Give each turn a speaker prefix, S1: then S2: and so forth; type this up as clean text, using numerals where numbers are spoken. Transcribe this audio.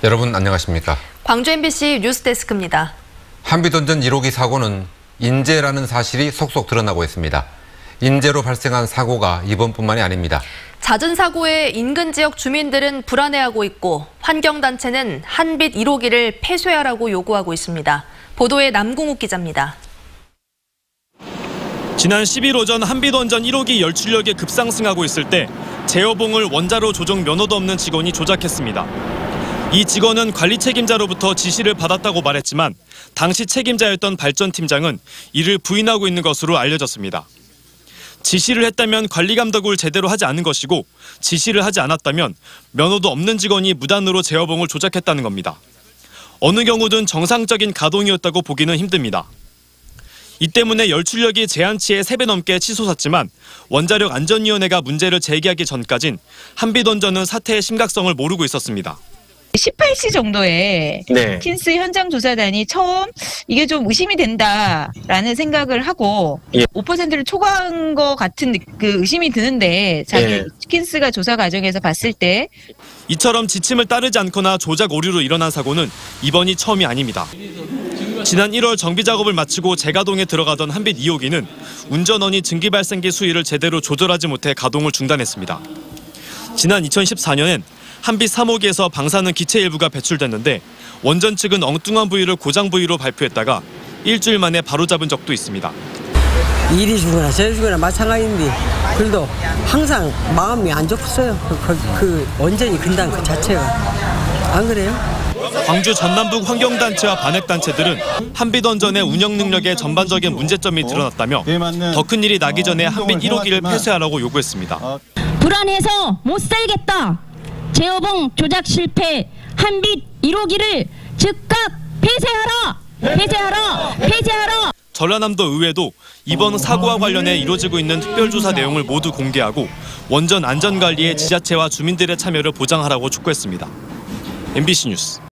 S1: 여러분 안녕하십니까?
S2: 광주 MBC 뉴스데스크입니다.
S1: 한빛원전 1호기 사고는 인재라는 사실이 속속 드러나고 있습니다. 인재로 발생한 사고가 이번뿐만이 아닙니다.
S2: 잦은 사고에 인근 지역 주민들은 불안해하고 있고 환경단체는 한빛 1호기를 폐쇄하라고 요구하고 있습니다. 보도에 남궁욱 기자입니다.
S3: 지난 10일 오전 한빛원전 1호기 열출력이 급상승하고 있을 때 제어봉을 원자로 조종 면허도 없는 직원이 조작했습니다. 이 직원은 관리 책임자로부터 지시를 받았다고 말했지만 당시 책임자였던 발전팀장은 이를 부인하고 있는 것으로 알려졌습니다. 지시를 했다면 관리 감독을 제대로 하지 않은 것이고 지시를 하지 않았다면 면허도 없는 직원이 무단으로 제어봉을 조작했다는 겁니다. 어느 경우든 정상적인 가동이었다고 보기는 힘듭니다. 이 때문에 열출력이 제한치의 3배 넘게 치솟았지만 원자력 안전위원회가 문제를 제기하기 전까진 한빛원전은 사태의 심각성을 모르고 있었습니다.
S4: 18시 정도에 킨스 현장 조사단이 처음 이게 좀 의심이 된다라는 생각을 하고 5%를 초과한 것 같은 그 의심이 드는데 자기 킨스가 조사 과정에서 봤을 때
S3: 이처럼 지침을 따르지 않거나 조작 오류로 일어난 사고는 이번이 처음이 아닙니다. 지난 1월 정비 작업을 마치고 재가동에 들어가던 한빛 2호기는 운전원이 증기발생기 수위를 제대로 조절하지 못해 가동을 중단했습니다. 지난 2014년엔 한빛 3호기에서 방사능 기체 일부가 배출됐는데 원전 측은 엉뚱한 부위를 고장 부위로 발표했다가 일주일 만에 바로잡은 적도 있습니다.
S5: 일이 주거나 저리 주거나 마찬가지인데 그래도 항상 마음이 안 좋겠어요. 그 원전이 근단 그 자체가. 안 그래요?
S3: 광주 전남북 환경단체와 반핵단체들은 한빛원전의 운영 능력에 전반적인 문제점이 드러났다며 더 큰 일이 나기 전에 한빛 1호기를 폐쇄하라고 요구했습니다.
S6: 불안해서 못 살겠다. 제어봉 조작 실패 한빛 1호기를 즉각 폐쇄하라.
S3: 전라남도 의회도 이번 사고와 관련해 이루어지고 있는 특별조사 내용을 모두 공개하고 원전 안전관리에 지자체와 주민들의 참여를 보장하라고 촉구했습니다. MBC 뉴스